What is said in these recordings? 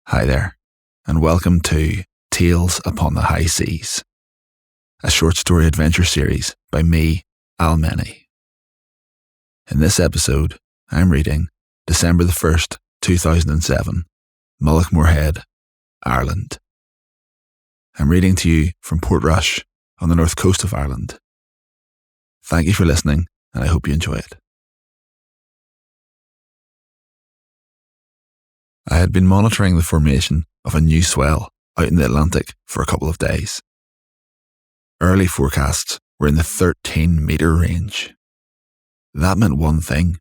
Hi there, and welcome to Tales Upon the High Seas, a short story adventure series by me, Mennie. In this episode, I'm reading December the 1st, 2007, Mullaghmore Head, Ireland. I'm reading to you from Portrush on the north coast of Ireland. Thank you for listening, and I hope you enjoy it. I had been monitoring the formation of a new swell out in the Atlantic for a couple of days. Early forecasts were in the 13-metre range. That meant one thing.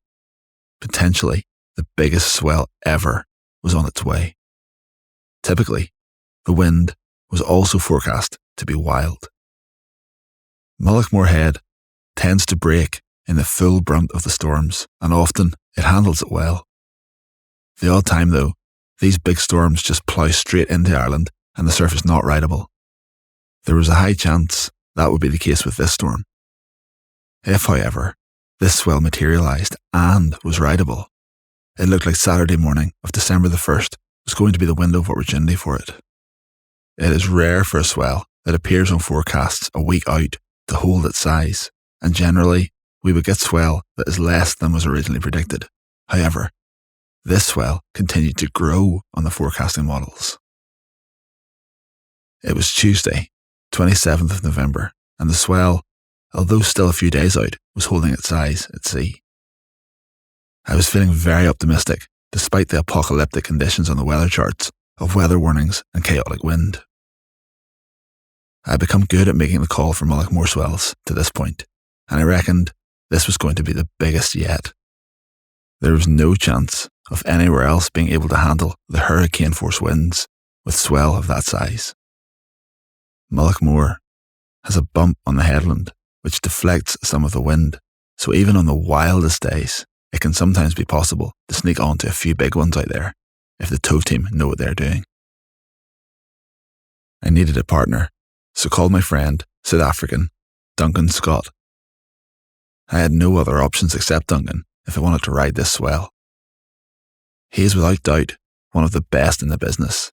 Potentially, the biggest swell ever was on its way. Typically, the wind was also forecast to be wild. Mullaghmore Head tends to break in the full brunt of the storms, and often it handles it well. The odd time, though, these big storms just plough straight into Ireland and the surf is not rideable. There was a high chance that would be the case with this storm. If, however, this swell materialised and was rideable, it looked like Saturday morning of December the 1st was going to be the window of opportunity for it. It is rare for a swell that appears on forecasts a week out to hold its size, and generally we would get swell that is less than was originally predicted. However, this swell continued to grow on the forecasting models. It was Tuesday, 27th of November, and the swell, although still a few days out, was holding its size at sea. I was feeling very optimistic, despite the apocalyptic conditions on the weather charts of weather warnings and chaotic wind. I had become good at making the call for Mullaghmore swells to this point, and I reckoned this was going to be the biggest yet. There was no chance of anywhere else being able to handle the hurricane-force winds with swell of that size. Mullaghmore has a bump on the headland which deflects some of the wind, so even on the wildest days, it can sometimes be possible to sneak onto a few big ones out there if the tow team know what they're doing. I needed a partner, so called my friend, South African, Duncan Scott. I had no other options except Duncan if I wanted to ride this swell. He is without doubt one of the best in the business,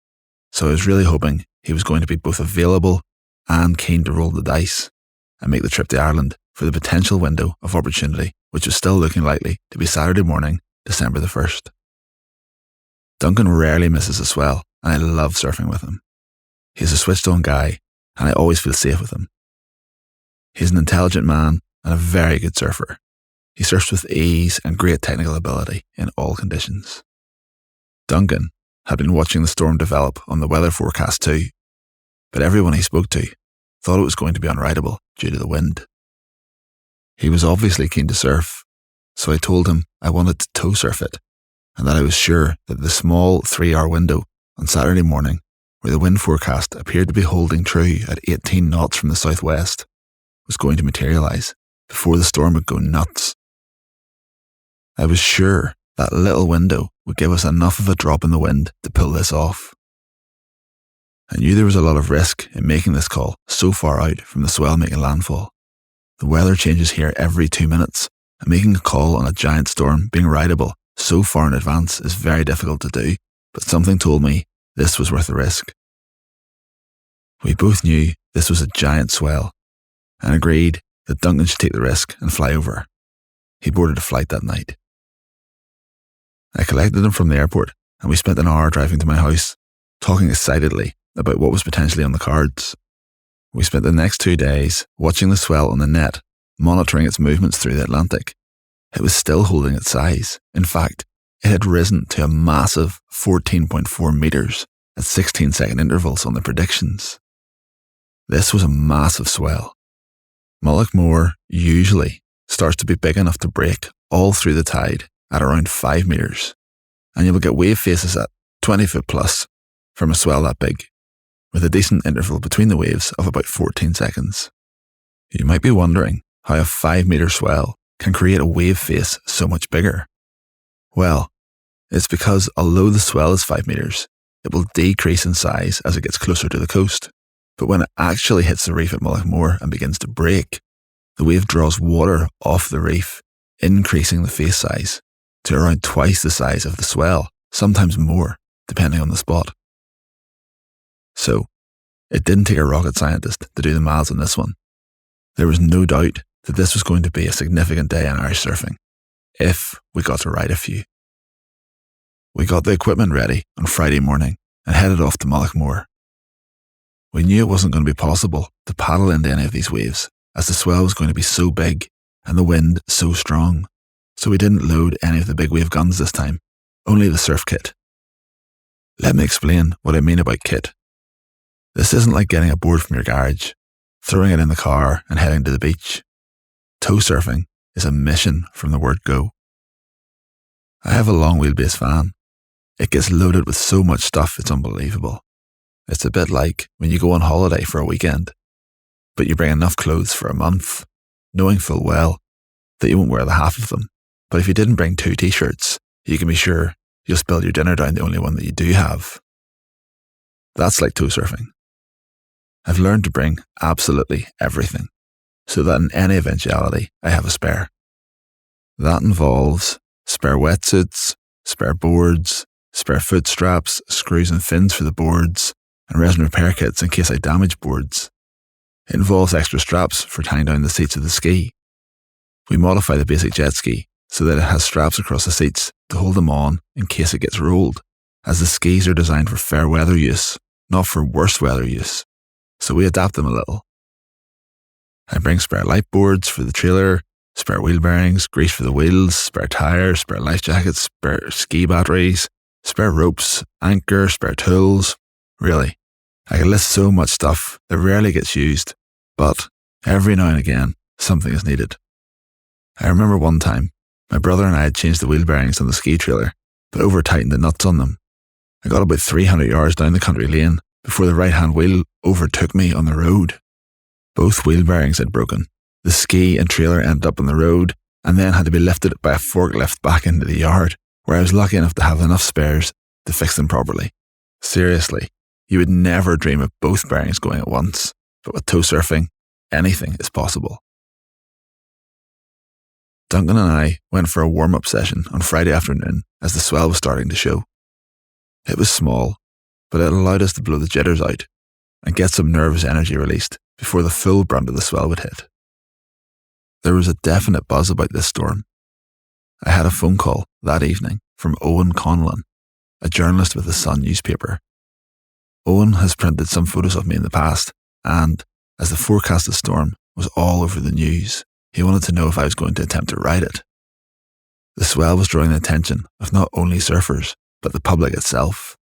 so I was really hoping he was going to be both available and keen to roll the dice and make the trip to Ireland for the potential window of opportunity, which was still looking likely to be Saturday morning, December the 1st. Duncan rarely misses a swell, and I love surfing with him. He's a switched-on guy, and I always feel safe with him. He's an intelligent man and a very good surfer. He surfs with ease and great technical ability in all conditions. Duncan had been watching the storm develop on the weather forecast too, but everyone he spoke to thought it was going to be unrideable due to the wind. He was obviously keen to surf, so I told him I wanted to tow surf it, and that I was sure that the small 3-hour window on Saturday morning, where the wind forecast appeared to be holding true at 18 knots from the southwest, was going to materialise before the storm would go nuts. I was sure that little window would give us enough of a drop in the wind to pull this off. I knew there was a lot of risk in making this call so far out from the swell making landfall. The weather changes here every 2 minutes, and making a call on a giant storm being rideable so far in advance is very difficult to do, but something told me this was worth the risk. We both knew this was a giant swell, and agreed that Duncan should take the risk and fly over. He boarded a flight that night. I collected him from the airport, and we spent an hour driving to my house, talking excitedly about what was potentially on the cards. We spent the next 2 days watching the swell on the net, monitoring its movements through the Atlantic. It was still holding its size. In fact, it had risen to a massive 14.4 metres at 16-second intervals on the predictions. This was a massive swell. Mullaghmore usually starts to be big enough to break all through the tide at around 5 metres, and you will get wave faces at 20 foot plus from a swell that big, with a decent interval between the waves of about 14 seconds. You might be wondering how a 5-metre swell can create a wave face so much bigger. Well, it's because although the swell is 5 metres, it will decrease in size as it gets closer to the coast. But when it actually hits the reef at Mullaghmore and begins to break, the wave draws water off the reef, increasing the face size to around twice the size of the swell, sometimes more, depending on the spot. So, it didn't take a rocket scientist to do the maths on this one. There was no doubt that this was going to be a significant day in Irish surfing, if we got to ride a few. We got the equipment ready on Friday morning and headed off to Mullaghmore. We knew it wasn't going to be possible to paddle into any of these waves, as the swell was going to be so big and the wind so strong, so we didn't load any of the big wave guns this time, only the surf kit. Let me explain what I mean about kit. This isn't like getting a board from your garage, throwing it in the car and heading to the beach. Tow surfing is a mission from the word go. I have a long wheelbase van. It gets loaded with so much stuff it's unbelievable. It's a bit like when you go on holiday for a weekend, but you bring enough clothes for a month, knowing full well that you won't wear the half of them. But if you didn't bring 2 t-shirts, you can be sure you'll spill your dinner down the only one that you do have. That's like tow surfing. I've learned to bring absolutely everything, so that in any eventuality, I have a spare. That involves spare wetsuits, spare boards, spare foot straps, screws and fins for the boards, and resin repair kits in case I damage boards. It involves extra straps for tying down the seats of the ski. We modify the basic jet ski so that it has straps across the seats to hold them on in case it gets rolled, as the skis are designed for fair weather use, not for worse weather use, so we adapt them a little. I bring spare light boards for the trailer, spare wheel bearings, grease for the wheels, spare tyres, spare life jackets, spare ski batteries, spare ropes, anchor, spare tools. Really, I could list so much stuff that rarely gets used, but every now and again, something is needed. I remember one time, my brother and I had changed the wheel bearings on the ski trailer, but over-tightened the nuts on them. I got about 300 yards down the country lane before the right-hand wheel overtook me on the road. Both wheel bearings had broken. The ski and trailer ended up on the road and then had to be lifted by a forklift back into the yard, where I was lucky enough to have enough spares to fix them properly. Seriously, you would never dream of both bearings going at once, but with tow surfing, anything is possible. Duncan and I went for a warm-up session on Friday afternoon as the swell was starting to show. It was small, but it allowed us to blow the jitters out and get some nervous energy released before the full brunt of the swell would hit. There was a definite buzz about this storm. I had a phone call that evening from Owen Conlon, a journalist with the Sun newspaper. Owen has printed some photos of me in the past, and as the forecasted storm was all over the news, he wanted to know if I was going to attempt to ride it. The swell was drawing the attention of not only surfers, but the public itself.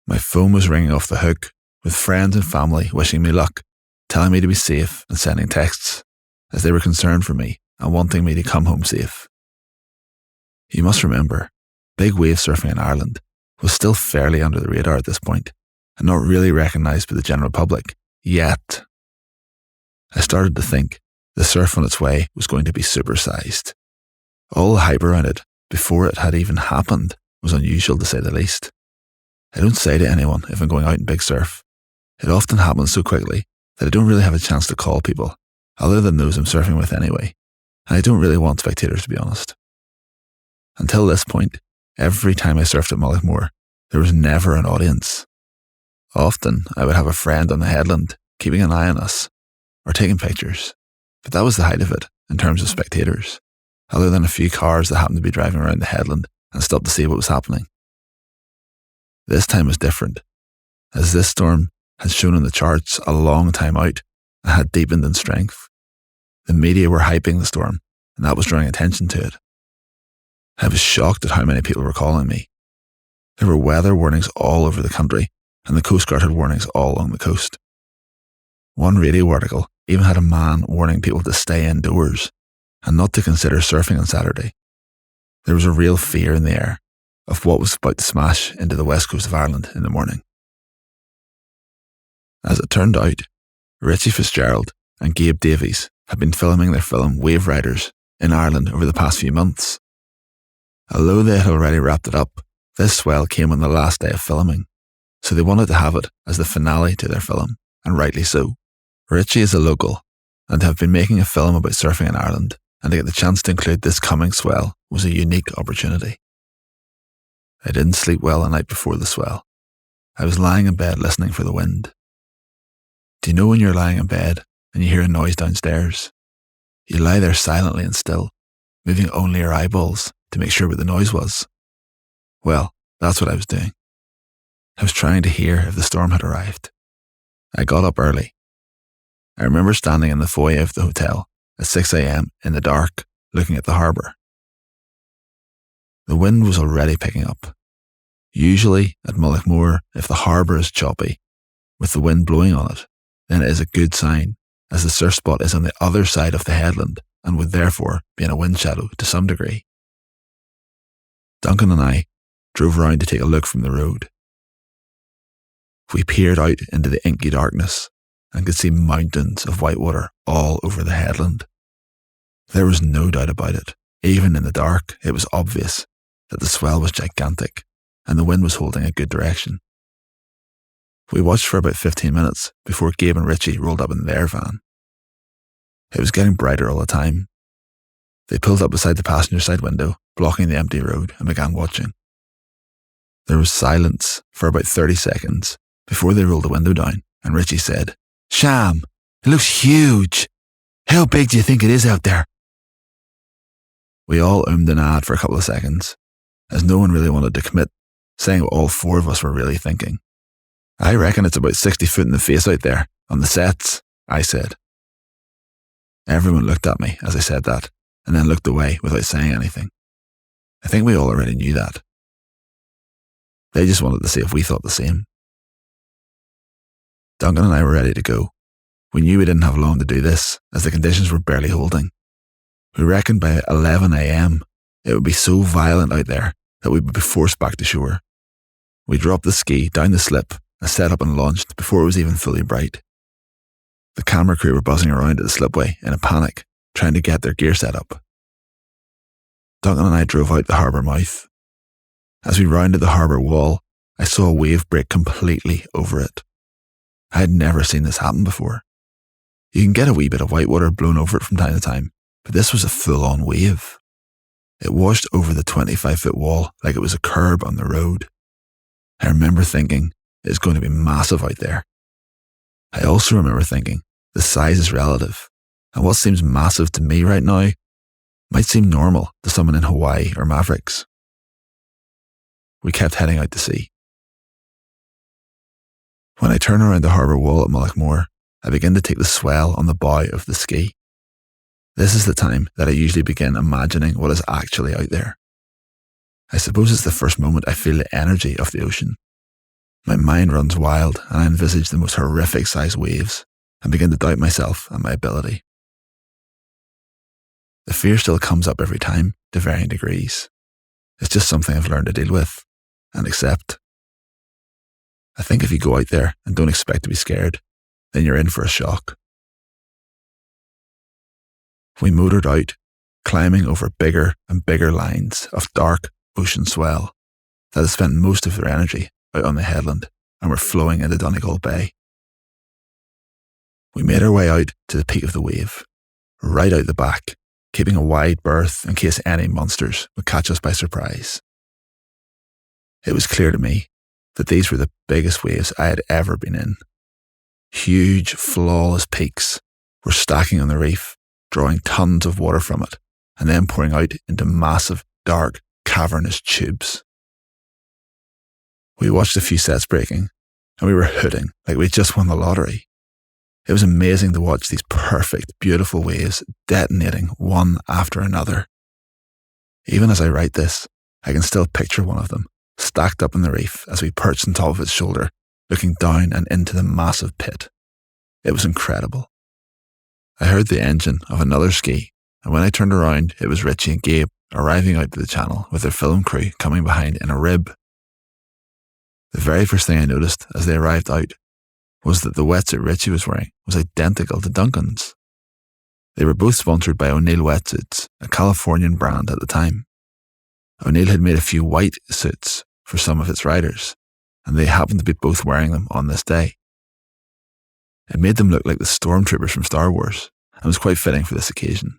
My phone was ringing off the hook, with friends and family wishing me luck, telling me to be safe and sending texts, as they were concerned for me and wanting me to come home safe. You must remember, big wave surfing in Ireland was still fairly under the radar at this point, and not really recognised by the general public, yet. I started to think the surf on its way was going to be supersized. All the hype around it, before it had even happened, was unusual to say the least. I don't say to anyone if I'm going out in big surf. It often happens so quickly that I don't really have a chance to call people, other than those I'm surfing with anyway, and I don't really want spectators, to be honest. Until this point, every time I surfed at Mullaghmore, there was never an audience. Often, I would have a friend on the headland, keeping an eye on us, or taking pictures, but that was the height of it in terms of spectators, other than a few cars that happened to be driving around the headland and stopped to see what was happening. This time was different, as this storm had shown in the charts a long time out and had deepened in strength. The media were hyping the storm, and that was drawing attention to it. I was shocked at how many people were calling me. There were weather warnings all over the country, and the Coast Guard had warnings all along the coast. One radio article even had a man warning people to stay indoors and not to consider surfing on Saturday. There was a real fear in the air of what was about to smash into the west coast of Ireland in the morning. As it turned out, Richie Fitzgerald and Gabe Davies had been filming their film Wave Riders in Ireland over the past few months. Although they had already wrapped it up, this swell came on the last day of filming, so they wanted to have it as the finale to their film, and rightly so. Richie is a local, and to have been making a film about surfing in Ireland, and to get the chance to include this coming swell was a unique opportunity. I didn't sleep well the night before the swell. I was lying in bed listening for the wind. Do you know when you're lying in bed and you hear a noise downstairs? You lie there silently and still, moving only your eyeballs to make sure what the noise was. Well, that's what I was doing. I was trying to hear if the storm had arrived. I got up early. I remember standing in the foyer of the hotel at 6 a.m. in the dark, looking at the harbour. The wind was already picking up. Usually at Mullaghmore, if the harbour is choppy, with the wind blowing on it, then it is a good sign, as the surf spot is on the other side of the headland and would therefore be in a wind shadow to some degree. Duncan and I drove round to take a look from the road. We peered out into the inky darkness and could see mountains of white water all over the headland. There was no doubt about it. Even in the dark, it was obvious that the swell was gigantic and the wind was holding a good direction. We watched for about 15 minutes before Gabe and Richie rolled up in their van. It was getting brighter all the time. They pulled up beside the passenger side window, blocking the empty road, and began watching. There was silence for about 30 seconds before they rolled the window down, and Richie said, "Sham, it looks huge. How big do you think it is out there?" We all ummed and ahed for a couple of seconds, as no one really wanted to commit, saying what all four of us were really thinking. "I reckon it's about 60 foot in the face out there, on the sets," I said. Everyone looked at me as I said that, and then looked away without saying anything. I think we all already knew that. They just wanted to see if we thought the same. Duncan and I were ready to go. We knew we didn't have long to do this, as the conditions were barely holding. We reckoned by 11 a.m. it would be so violent out there that we would be forced back to shore. We dropped the ski down the slip and set up and launched before it was even fully bright. The camera crew were buzzing around at the slipway in a panic, trying to get their gear set up. Duncan and I drove out the harbour mouth. As we rounded the harbour wall, I saw a wave break completely over it. I had never seen this happen before. You can get a wee bit of whitewater blown over it from time to time, but this was a full-on wave. It washed over the 25-foot wall like it was a curb on the road. I remember thinking, it's going to be massive out there. I also remember thinking, the size is relative, and what seems massive to me right now might seem normal to someone in Hawaii or Mavericks. We kept heading out to sea. When I turn around the harbour wall at Mullaghmore, I begin to take the swell on the bow of the ski. This is the time that I usually begin imagining what is actually out there. I suppose it's the first moment I feel the energy of the ocean. My mind runs wild and I envisage the most horrific sized waves and begin to doubt myself and my ability. The fear still comes up every time to varying degrees. It's just something I've learned to deal with and accept. I think if you go out there and don't expect to be scared, then you're in for a shock. We motored out, climbing over bigger and bigger lines of dark ocean swell that had spent most of their energy out on the headland and were flowing into Donegal Bay. We made our way out to the peak of the wave, right out the back, keeping a wide berth in case any monsters would catch us by surprise. It was clear to me that these were the biggest waves I had ever been in. Huge, flawless peaks were stacking on the reef, drawing tons of water from it, and then pouring out into massive, dark, cavernous tubes. We watched a few sets breaking, and we were hooting like we'd just won the lottery. It was amazing to watch these perfect, beautiful waves detonating one after another. Even as I write this, I can still picture one of them, stacked up in the reef as we perched on top of its shoulder, looking down and into the massive pit. It was incredible. I heard the engine of another ski, and when I turned around, it was Richie and Gabe arriving out to the channel with their film crew coming behind in a rib. The very first thing I noticed as they arrived out was that the wetsuit Richie was wearing was identical to Duncan's. They were both sponsored by O'Neill Wetsuits, a Californian brand at the time. O'Neill had made a few white suits for some of its riders, and they happened to be both wearing them on this day. It made them look like the stormtroopers from Star Wars, and was quite fitting for this occasion.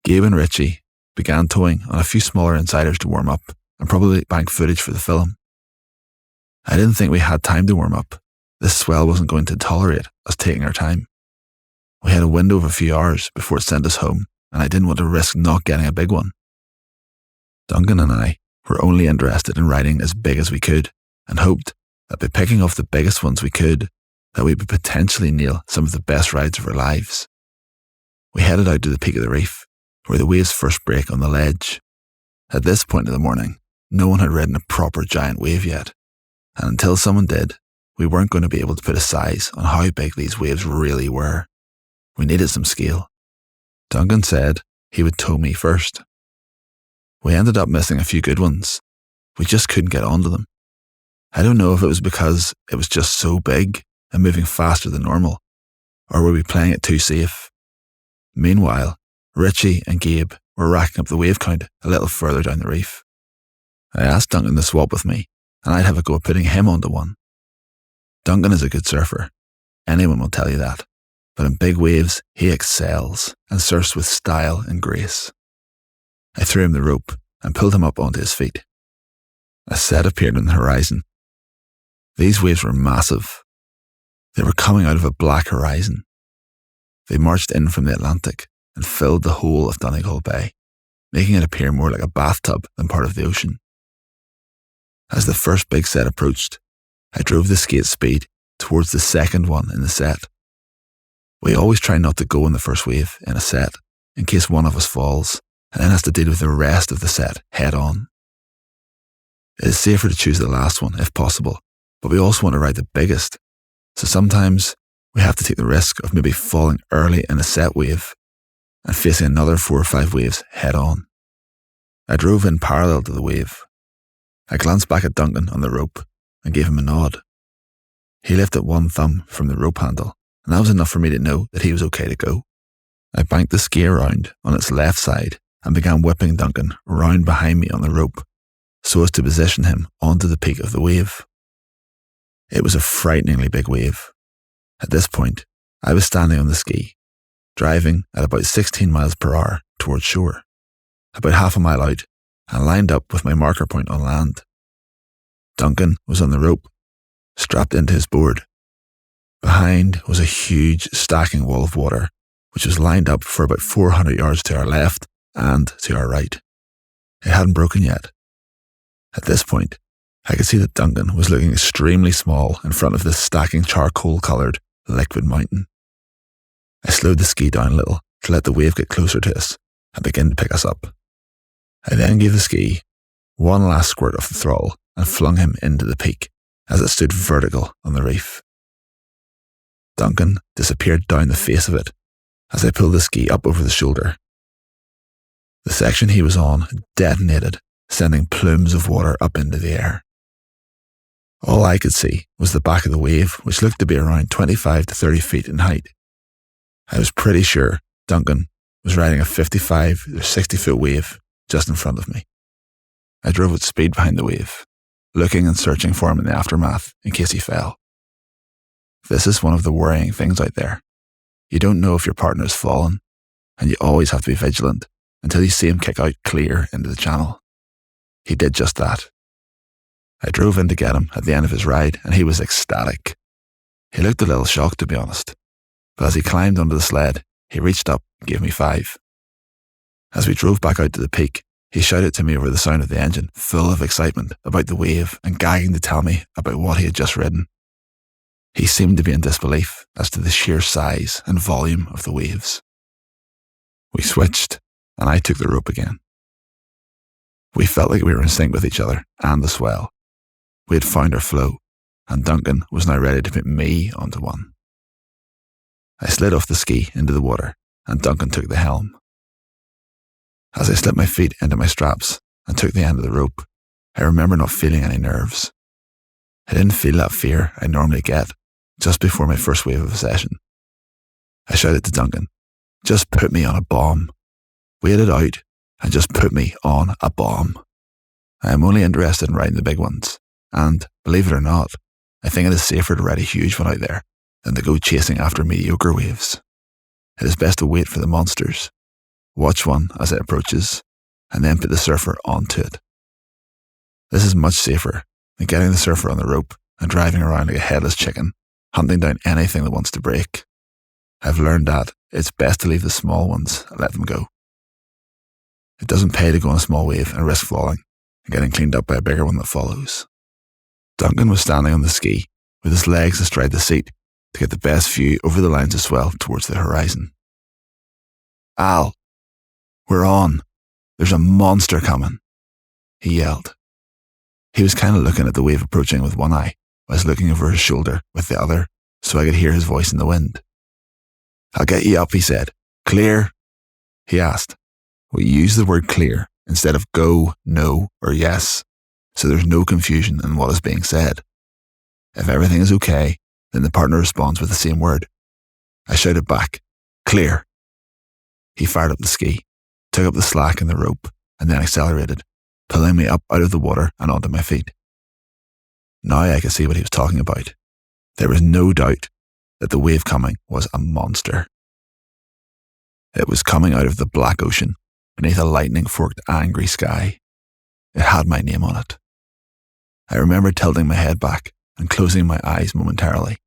Gabe and Richie began towing on a few smaller insiders to warm up, and probably bank footage for the film. I didn't think we had time to warm up. This swell wasn't going to tolerate us taking our time. We had a window of a few hours before it sent us home, and I didn't want to risk not getting a big one. Duncan and I were only interested in riding as big as we could, and hoped that by picking off the biggest ones we could, that we would potentially nail some of the best rides of our lives. We headed out to the peak of the reef, where the waves first break on the ledge. At this point of the morning, no one had ridden a proper giant wave yet, and until someone did, we weren't going to be able to put a size on how big these waves really were. We needed some scale. Duncan said he would tow me first. We ended up missing a few good ones. We just couldn't get onto them. I don't know if it was because it was just so big and moving faster than normal, or were we playing it too safe? Meanwhile, Richie and Gabe were racking up the wave count a little further down the reef. I asked Duncan to swap with me, and I'd have a go at putting him onto one. Duncan is a good surfer. Anyone will tell you that. But in big waves, he excels and surfs with style and grace. I threw him the rope and pulled him up onto his feet. A set appeared on the horizon. These waves were massive. They were coming out of a black horizon. They marched in from the Atlantic and filled the whole of Donegal Bay, making it appear more like a bathtub than part of the ocean. As the first big set approached, I drove the ski at speed towards the second one in the set. We always try not to go in the first wave in a set, in case one of us falls, and then has to deal with the rest of the set head on. It is safer to choose the last one if possible, but we also want to ride the biggest, so sometimes we have to take the risk of maybe falling early in a set wave and facing another 4 or 5 waves head on. I drove in parallel to the wave. I glanced back at Duncan on the rope and gave him a nod. He lifted one thumb from the rope handle, and that was enough for me to know that he was okay to go. I banked the ski around on its left side and began whipping Duncan round behind me on the rope so as to position him onto the peak of the wave. It was a frighteningly big wave. At this point, I was standing on the ski, driving at about 16 miles per hour towards shore, about half a mile out, and lined up with my marker point on land. Duncan was on the rope, strapped into his board. Behind was a huge stacking wall of water, which was lined up for about 400 yards to our left and to our right. It hadn't broken yet. At this point, I could see that Duncan was looking extremely small in front of this stacking charcoal-coloured liquid mountain. I slowed the ski down a little to let the wave get closer to us and begin to pick us up. I then gave the ski one last squirt of the throttle and flung him into the peak as it stood vertical on the reef. Duncan disappeared down the face of it as I pulled the ski up over the shoulder. The section he was on detonated, sending plumes of water up into the air. All I could see was the back of the wave, which looked to be around 25 to 30 feet in height. I was pretty sure Duncan was riding a 55 or 60 foot wave just in front of me. I drove at speed behind the wave, looking and searching for him in the aftermath in case he fell. This is one of the worrying things out there. You don't know if your partner has fallen, and you always have to be vigilant until you see him kick out clear into the channel. He did just that. I drove in to get him at the end of his ride, and he was ecstatic. He looked a little shocked, to be honest, but as he climbed onto the sled, he reached up and gave me 5. As we drove back out to the peak, he shouted to me over the sound of the engine, full of excitement about the wave and gagging to tell me about what he had just ridden. He seemed to be in disbelief as to the sheer size and volume of the waves. We switched, and I took the rope again. We felt like we were in sync with each other and the swell. We had found our flow, and Duncan was now ready to put me onto one. I slid off the ski into the water, and Duncan took the helm. As I slipped my feet into my straps and took the end of the rope, I remember not feeling any nerves. I didn't feel that fear I normally get just before my first wave of a session. I shouted to Duncan, "Just put me on a bomb. Wait it out and just put me on a bomb. I am only interested in riding the big ones, and believe it or not, I think it is safer to ride a huge one out there than to go chasing after mediocre waves. It is best to wait for the monsters, watch one as it approaches, and then put the surfer onto it. This is much safer and getting the surfer on the rope and driving around like a headless chicken, hunting down anything that wants to break. I've learned that it's best to leave the small ones and let them go. It doesn't pay to go on a small wave and risk falling and getting cleaned up by a bigger one that follows. Duncan was standing on the ski with his legs astride the seat to get the best view over the lines of swell towards the horizon. "Al, we're on. There's a monster coming," he yelled. He was kind of looking at the wave approaching with one eye, whilst looking over his shoulder with the other so I could hear his voice in the wind. "I'll get you up," he said. "Clear?" he asked. We use the word clear instead of go, no, or yes, so there's no confusion in what is being said. If everything is okay, then the partner responds with the same word. I shouted back, "Clear." He fired up the ski, took up the slack in the rope, and then accelerated, pulling me up out of the water and onto my feet. Now I could see what he was talking about. There was no doubt that the wave coming was a monster. It was coming out of the black ocean, beneath a lightning-forked angry sky. It had my name on it. I remember tilting my head back and closing my eyes momentarily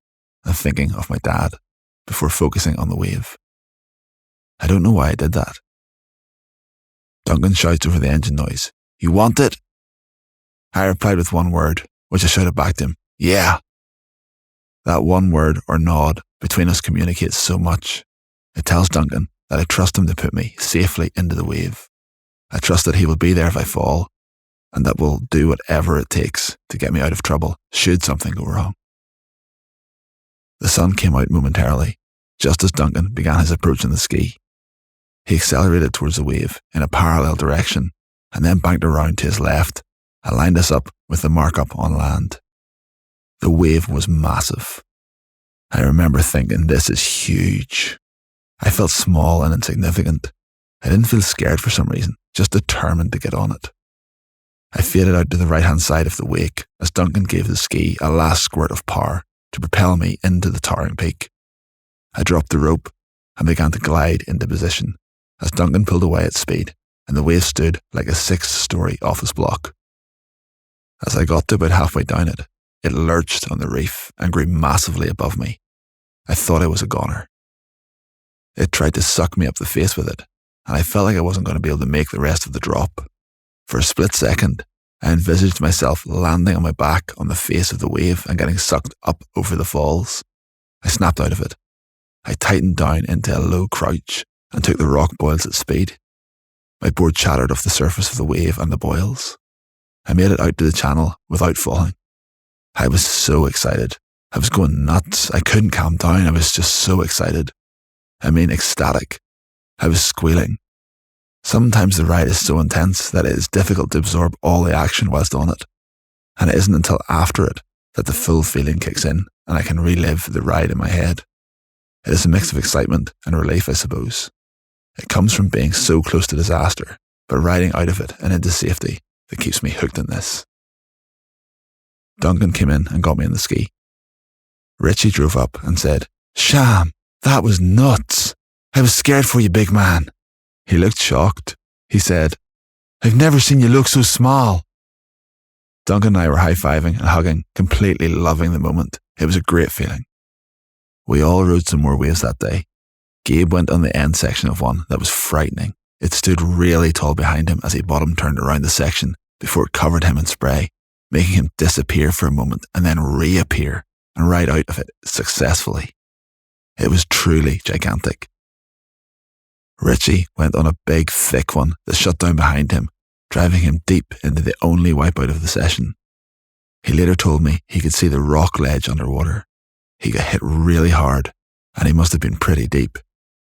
and thinking of my dad before focusing on the wave. I don't know why I did that. Duncan shouts over the engine noise, "You want it?" I replied with one word, which I shouted back to him, "Yeah." That one word or nod between us communicates so much. It tells Duncan that I trust him to put me safely into the wave. I trust that he will be there if I fall, and that will do whatever it takes to get me out of trouble should something go wrong. The sun came out momentarily, just as Duncan began his approach on the ski. He accelerated towards the wave in a parallel direction and then banked around to his left and lined us up with the markup on land. The wave was massive. I remember thinking, this is huge. I felt small and insignificant. I didn't feel scared for some reason, just determined to get on it. I faded out to the right-hand side of the wake as Duncan gave the ski a last squirt of power to propel me into the towering peak. I dropped the rope and began to glide into position as Duncan pulled away at speed and the wave stood like a 6-story office block. As I got to about halfway down it, it lurched on the reef and grew massively above me. I thought I was a goner. It tried to suck me up the face with it, and I felt like I wasn't going to be able to make the rest of the drop. For a split second, I envisaged myself landing on my back on the face of the wave and getting sucked up over the falls. I snapped out of it. I tightened down into a low crouch and took the rock boils at speed. My board chattered off the surface of the wave and the boils. I made it out to the channel without falling. I was so excited. I was going nuts. I couldn't calm down. I was just so excited. I mean, ecstatic. I was squealing. Sometimes the ride is so intense that it is difficult to absorb all the action whilst on it. And it isn't until after it that the full feeling kicks in and I can relive the ride in my head. It is a mix of excitement and relief, I suppose. It comes from being so close to disaster, but riding out of it and into safety that keeps me hooked in this. Duncan came in and got me on the ski. Richie drove up and said, "Sham, that was nuts. I was scared for you, big man." He looked shocked. He said, "I've never seen you look so small." Duncan and I were high-fiving and hugging, completely loving the moment. It was a great feeling. We all rode some more waves that day. Gabe went on the end section of one that was frightening. It stood really tall behind him as he bottom turned around the section before it covered him in spray, making him disappear for a moment and then reappear and ride out of it successfully. It was truly gigantic. Richie went on a big, thick one that shut down behind him, driving him deep into the only wipeout of the session. He later told me he could see the rock ledge underwater. He got hit really hard, and he must have been pretty deep,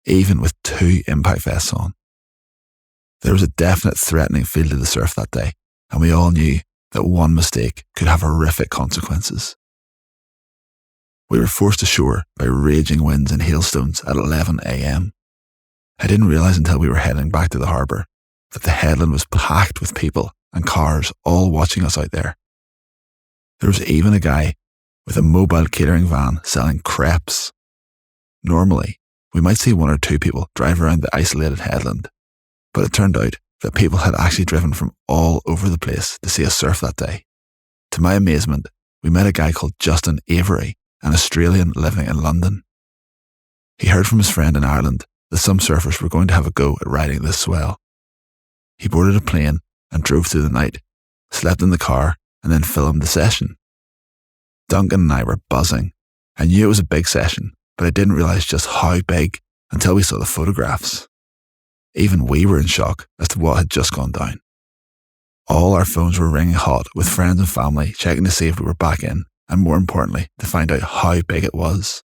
even with 2 impact vests on. There was a definite threatening feel to the surf that day, and we all knew that one mistake could have horrific consequences. We were forced ashore by raging winds and hailstones at 11 a.m. I didn't realise until we were heading back to the harbour that the headland was packed with people and cars all watching us out there. There was even a guy with a mobile catering van selling crepes. Normally, we might see 1 or 2 people drive around the isolated headland, but it turned out that people had actually driven from all over the place to see us surf that day. To my amazement, we met a guy called Justin Avery, an Australian living in London. He heard from his friend in Ireland that some surfers were going to have a go at riding this swell. He boarded a plane and drove through the night, slept in the car, and then filmed the session. Duncan and I were buzzing. I knew it was a big session, but I didn't realise just how big until we saw the photographs. Even we were in shock as to what had just gone down. All our phones were ringing hot with friends and family checking to see if we were back in, and more importantly, to find out how big it was.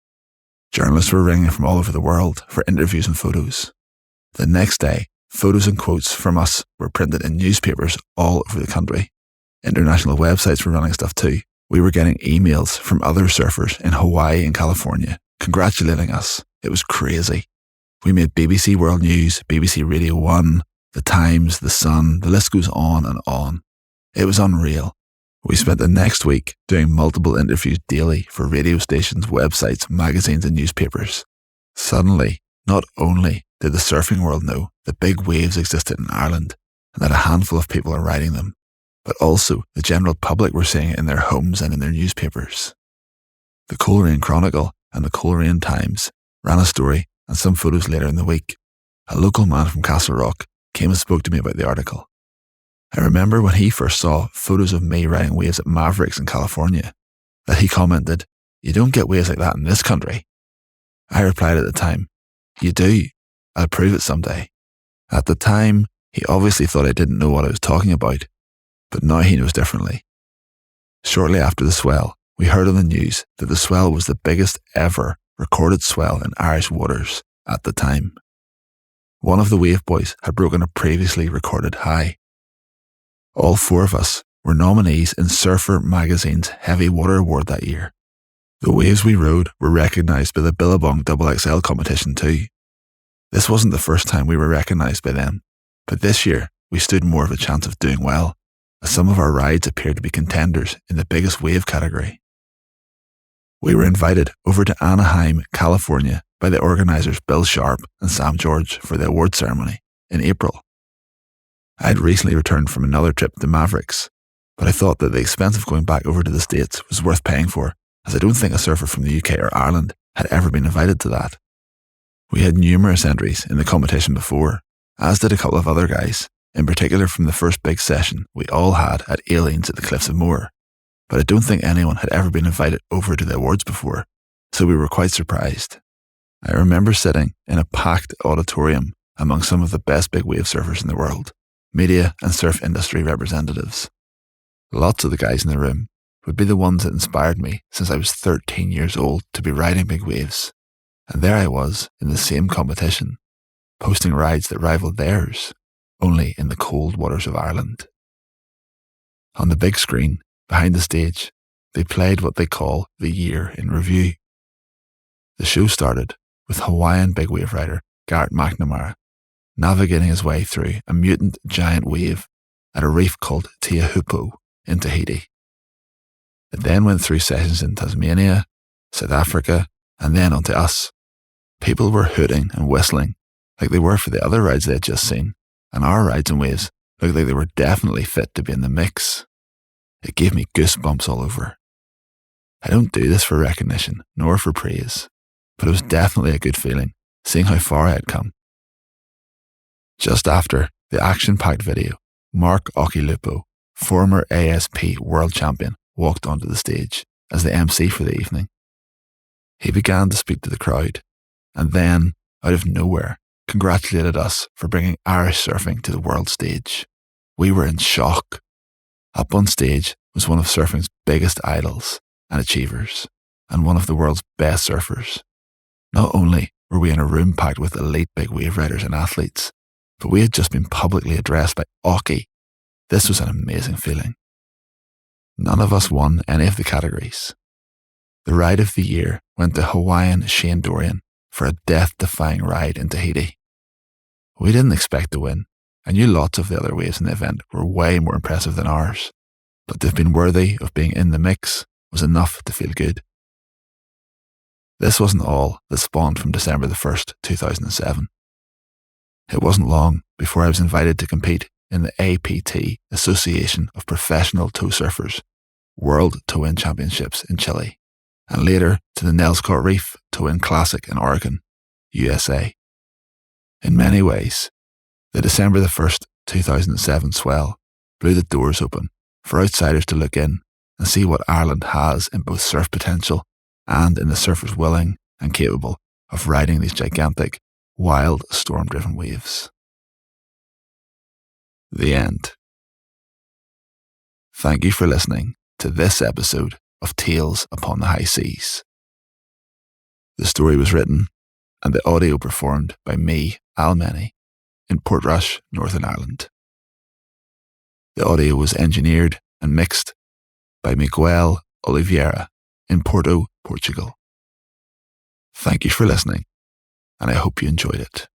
Journalists were ringing from all over the world for interviews and photos. The next day, photos and quotes from us were printed in newspapers all over the country. International websites were running stuff too. We were getting emails from other surfers in Hawaii and California congratulating us. It was crazy. We made BBC World News, BBC Radio 1, The Times, The Sun, the list goes on and on. It was unreal. We spent the next week doing multiple interviews daily for radio stations, websites, magazines and newspapers. Suddenly, not only did the surfing world know that big waves existed in Ireland and that a handful of people are riding them, but also the general public were seeing it in their homes and in their newspapers. The Coleraine Chronicle and the Coleraine Times ran a story and some photos later in the week. A local man from Castle Rock came and spoke to me about the article. I remember when he first saw photos of me riding waves at Mavericks in California, that he commented, "You don't get waves like that in this country." I replied at the time, "You do. I'll prove it someday." At the time, he obviously thought I didn't know what I was talking about, but now he knows differently. Shortly after the swell, we heard on the news that the swell was the biggest ever recorded swell in Irish waters at the time. One of the wave boys had broken a previously recorded high. All four of us were nominees in Surfer Magazine's Heavy Water Award that year. The waves we rode were recognised by the Billabong XXL competition too. This wasn't the first time we were recognised by them, but this year we stood more of a chance of doing well, as some of our rides appeared to be contenders in the biggest wave category. We were invited over to Anaheim, California by the organisers Bill Sharp and Sam George for the award ceremony in April. I had recently returned from another trip to Mavericks, but I thought that the expense of going back over to the States was worth paying for, as I don't think a surfer from the UK or Ireland had ever been invited to that. We had numerous entries in the competition before, as did a couple of other guys, in particular from the first big session we all had at Aliens at the Cliffs of Moher, but I don't think anyone had ever been invited over to the awards before, so we were quite surprised. I remember sitting in a packed auditorium among some of the best big wave surfers in the world, media and surf industry representatives. Lots of the guys in the room would be the ones that inspired me since I was 13 years old to be riding big waves, and there I was in the same competition, posting rides that rivaled theirs, only in the cold waters of Ireland. On the big screen, behind the stage, they played what they call the year in review. The show started with Hawaiian big wave rider Garrett McNamara navigating his way through a mutant giant wave at a reef called Teahupo in Tahiti. It then went through sessions in Tasmania, South Africa, and then onto us. People were hooting and whistling like they were for the other rides they had just seen, and our rides and waves looked like they were definitely fit to be in the mix. It gave me goosebumps all over. I don't do this for recognition, nor for praise, but it was definitely a good feeling, seeing how far I had come. Just after the action-packed video, Mark Okilupo, former ASP world champion, walked onto the stage as the MC for the evening. He began to speak to the crowd, and then, out of nowhere, congratulated us for bringing Irish surfing to the world stage. We were in shock. Up on stage was one of surfing's biggest idols and achievers, and one of the world's best surfers. Not only were we in a room packed with elite big wave riders and athletes, but we had just been publicly addressed by Oki. This was an amazing feeling. None of us won any of the categories. The ride of the year went to Hawaiian Shane Dorian for a death-defying ride in Tahiti. We didn't expect to win. I knew lots of the other waves in the event were way more impressive than ours, but to have been worthy of being in the mix was enough to feel good. This wasn't all that spawned from December the 1st, 2007. It wasn't long before I was invited to compete in the APT, Association of Professional Tow Surfers, World Tow-In Championships in Chile, and later to the Nelscott Reef Tow-In Classic in Oregon, USA. In many ways, the December 1st, 2007 Swell blew the doors open for outsiders to look in and see what Ireland has in both surf potential and in the surfers willing and capable of riding these gigantic, wild, storm-driven waves. The end. Thank you for listening to this episode of Tales Upon the High Seas. The story was written and the audio performed by me, Mennie, in Portrush, Northern Ireland. The audio was engineered and mixed by Miguel Oliveira in Porto, Portugal. Thank you for listening, and I hope you enjoyed it.